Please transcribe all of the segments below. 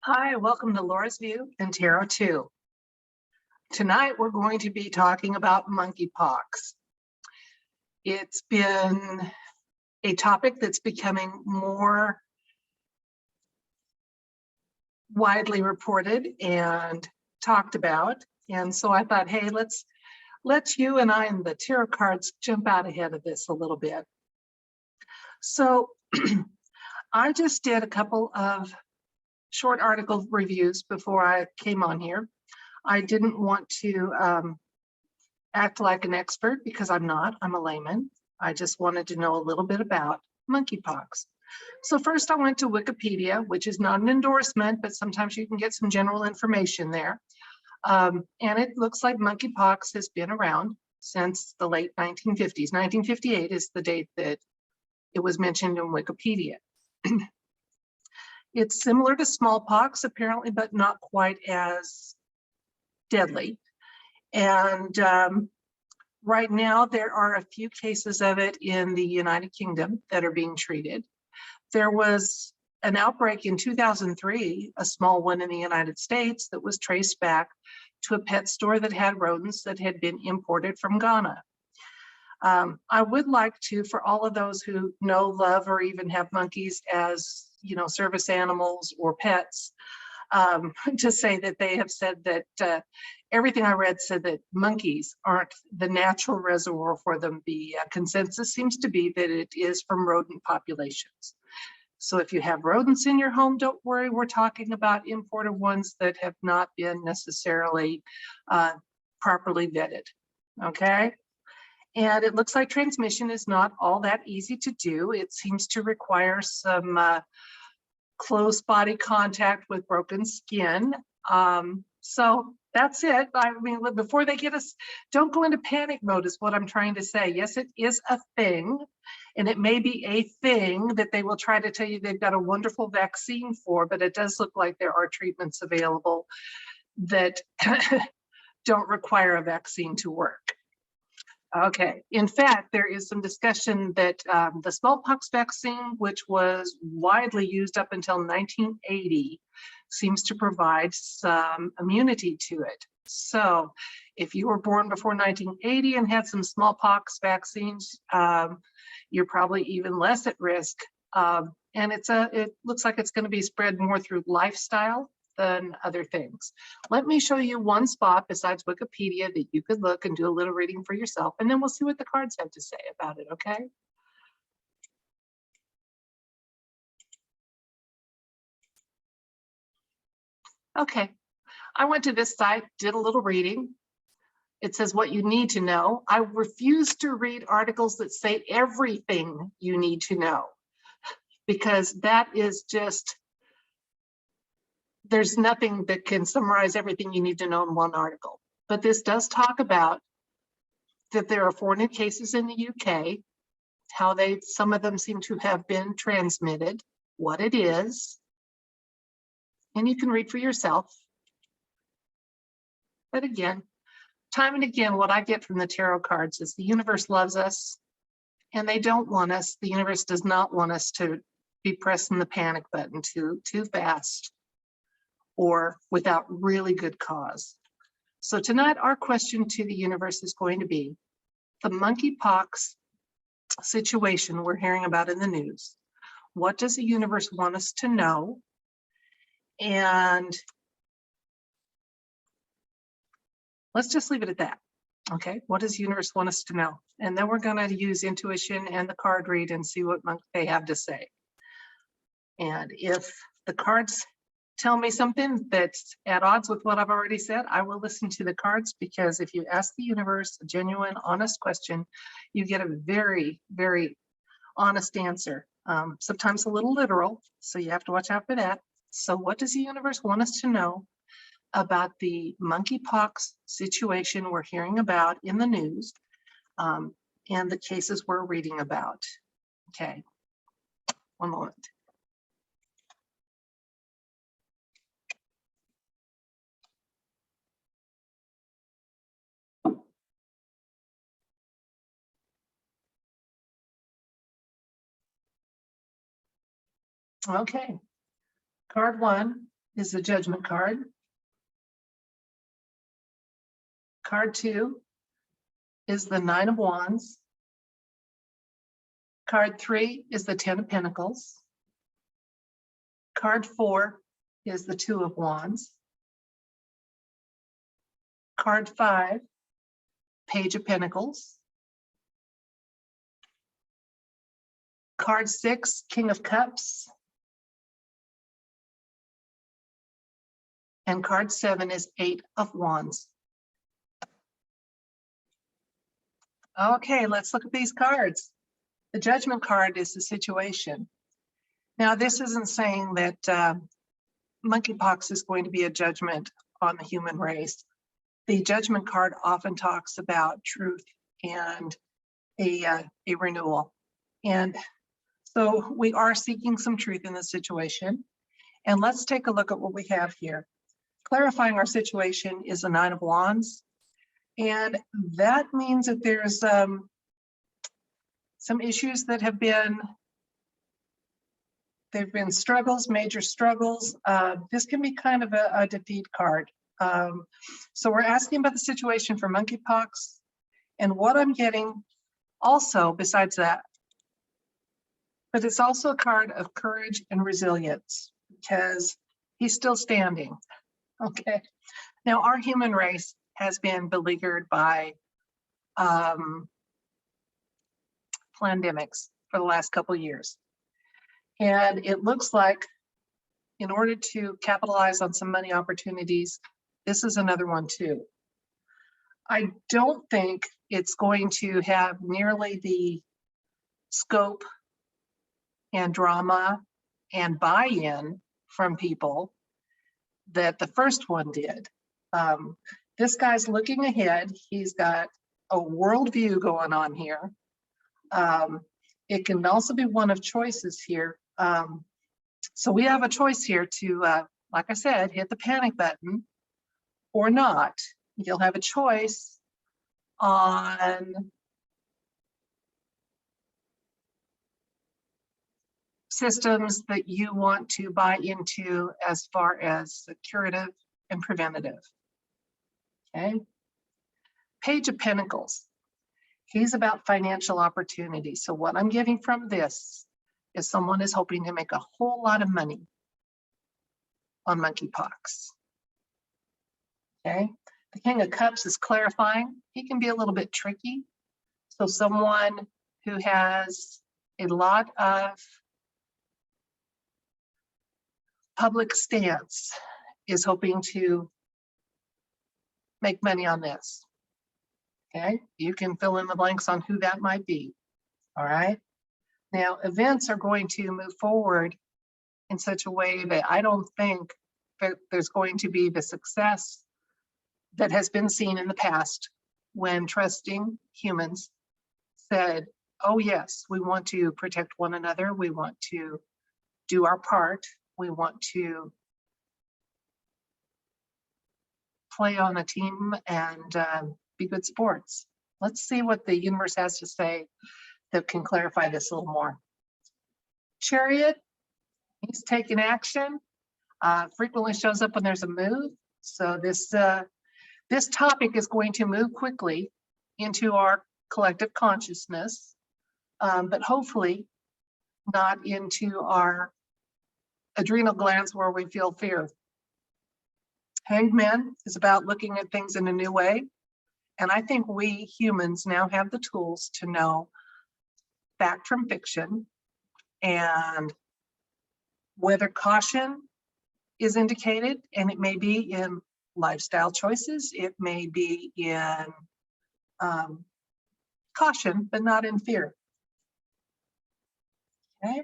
Hi, welcome to Laura's View and Tarot 2. Tonight we're going to be talking about monkeypox. It's been a topic that's becoming more widely reported and talked about. And so I thought, hey, let's you and I and the tarot cards jump out ahead of this a little bit. So I just did a couple of short article reviews before I came on here. I didn't want to act like an expert because I'm not. I'm a layman. I just wanted to know a little bit about monkeypox. So first I went to Wikipedia, which is not an endorsement, but sometimes you can get some general information there. And it looks like monkeypox has been around since the late 1950s. 1958 is the date that it was mentioned in Wikipedia. It's similar to smallpox, apparently, but not quite as deadly. And right now, there are a few cases of it in the United Kingdom that are being treated. There was an outbreak in 2003, a small one in the United States, that was traced back to a pet store that had rodents that had been imported from Ghana. I would like to, for all of those who know, love, or even have monkeys as, service animals or pets, to say that they have said that everything I read said that monkeys aren't the natural reservoir for them. The consensus seems to be that it is from rodent populations. So if you have rodents in your home, don't worry, we're talking about imported ones that have not been necessarily properly vetted, okay? And it looks like transmission is not all that easy to do. It seems to require some close body contact with broken skin. So that's it. I mean, before they get us, don't go into panic mode is what I'm trying to say. Yes, it is a thing, and it may be a thing that they will try to tell you they've got a wonderful vaccine for, but it does look like there are treatments available that don't require a vaccine to work. Okay, in fact, there is some discussion that the smallpox vaccine, which was widely used up until 1980, seems to provide some immunity to it. So if you were born before 1980 and had some smallpox vaccines, you're probably even less at risk. And it looks like it's going to be spread more through lifestyle than other things. Let me show you one spot besides Wikipedia that you could look and do a little reading for yourself, and then we'll see what the cards have to say about it, okay? Okay, I went to this site, did a little reading. It says what you need to know. I refuse to read articles that say everything you need to know, because that is just, there's nothing that can summarize everything you need to know in one article. But this does talk about that there are 4 new cases in the UK, how some of them seem to have been transmitted, what it is, and you can read for yourself. But again, time and again, what I get from the tarot cards is the universe loves us, and they don't want us, the universe does not want us to be pressing the panic button too fast or without really good cause. So tonight, our question to the universe is going to be the monkeypox situation we're hearing about in the news. What does the universe want us to know? And let's just leave it at that. Okay, what does the universe want us to know? And then we're going to use intuition and the card read and see what they have to say. And if the cards tell me something that's at odds with what I've already said, I will listen to the cards, because if you ask the universe a genuine, honest question, you get a very, very honest answer. Sometimes a little literal, so you have to watch out for that. So what does the universe want us to know about the monkeypox situation we're hearing about in the news, and the cases we're reading about? Okay, one moment. Okay, card 1, is the Judgment card. Card 2 is the Nine of Wands. Card 3 is the Ten of Pentacles. Card 4 is the Two of Wands. Card 5, Page of Pentacles. Card 6, King of Cups. And card 7 is Eight of Wands. Okay, let's look at these cards. The Judgment card is the situation. Now, this isn't saying that monkeypox is going to be a judgment on the human race. The Judgment card often talks about truth and a renewal. And so we are seeking some truth in this situation. And let's take a look at what we have here. Clarifying our situation is the Nine of Wands. And that means that there's some issues that have been, there've been struggles, major struggles. This can be kind of a defeat card. So we're asking about the situation for monkeypox, and what I'm getting also besides that, but it's also a card of courage and resilience because he's still standing. Okay. Now our human race has been beleaguered by pandemics for the last couple of years. And it looks like in order to capitalize on some money opportunities, this is another one too. I don't think it's going to have nearly the scope and drama and buy-in from people that the first one did. This guy's looking ahead. He's got a worldview going on here. It can also be one of choices here. So we have a choice here to, like I said, hit the panic button or not. You'll have a choice on systems that you want to buy into as far as curative and preventative. Okay. Page of Pentacles. He's about financial opportunity. So what I'm getting from this is someone is hoping to make a whole lot of money on monkeypox. Okay. The King of Cups is clarifying. He can be a little bit tricky. So someone who has a lot of public stance is hoping to make money on this. Okay, you can fill in the blanks on who that might be. All right. Now, events are going to move forward in such a way that I don't think that there's going to be the success that has been seen in the past when trusting humans said, oh yes, we want to protect one another. We want to do our part. We want to play on a team and be good sports. Let's see what the universe has to say that can clarify this a little more. Chariot, he's taking action. Frequently shows up when there's a move. So this topic is going to move quickly into our collective consciousness, but hopefully not into our adrenal glands where we feel fear. Hanged Man is about looking at things in a new way. And I think we humans now have the tools to know fact from fiction and whether caution is indicated, and it may be in lifestyle choices, it may be in caution, but not in fear. Okay.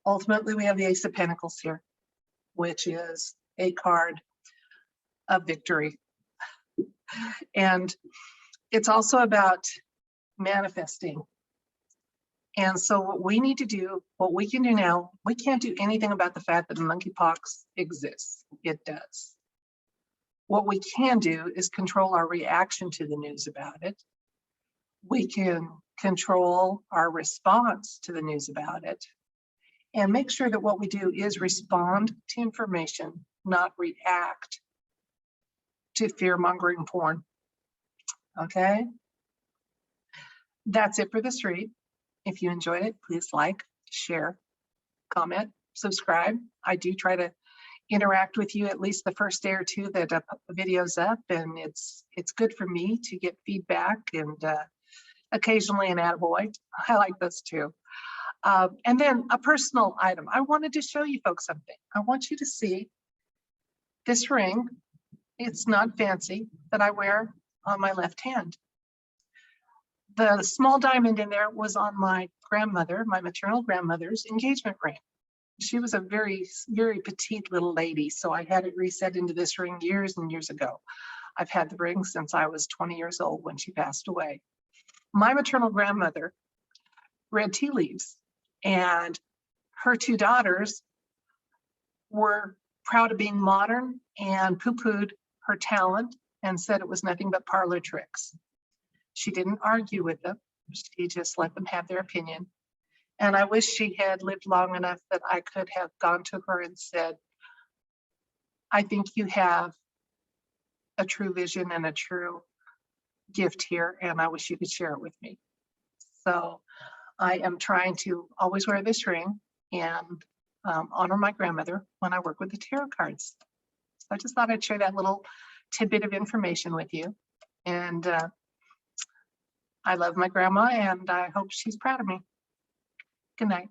Ultimately, we have the Ace of Pentacles here, which is a card of victory. And it's also about manifesting. And so what we need to do, what we can do now, we can't do anything about the fact that monkeypox exists. It does. What we can do is control our reaction to the news about it. We can control our response to the news about it. and make sure that what we do is respond to information, not react to fear-mongering porn. Okay? That's it for this read. If you enjoyed it, please like, share, comment, subscribe. I do try to interact with you at least the first day or two that the video's up, and it's good for me to get feedback and occasionally an attaboy. I like those too. And then a personal item. I wanted to show you folks something. I want you to see this ring. It's not fancy, that I wear on my left hand. The small diamond in there was on my grandmother, my maternal grandmother's engagement ring. She was a very, very petite little lady, so I had it reset into this ring years and years ago. I've had the ring since I was 20 years old when she passed away. My maternal grandmother read tea leaves, and her two daughters were proud of being modern and poo-pooed her talent and said it was nothing but parlor tricks. She didn't argue with them. She just let them have their opinion. And I wish she had lived long enough that I could have gone to her and said, I think you have a true vision and a true gift here, and I wish you could share it with me. So I am trying to always wear this ring and honor my grandmother when I work with the tarot cards. So I just thought I'd share that little tidbit of information with you. And I love my grandma, and I hope she's proud of me. Good night.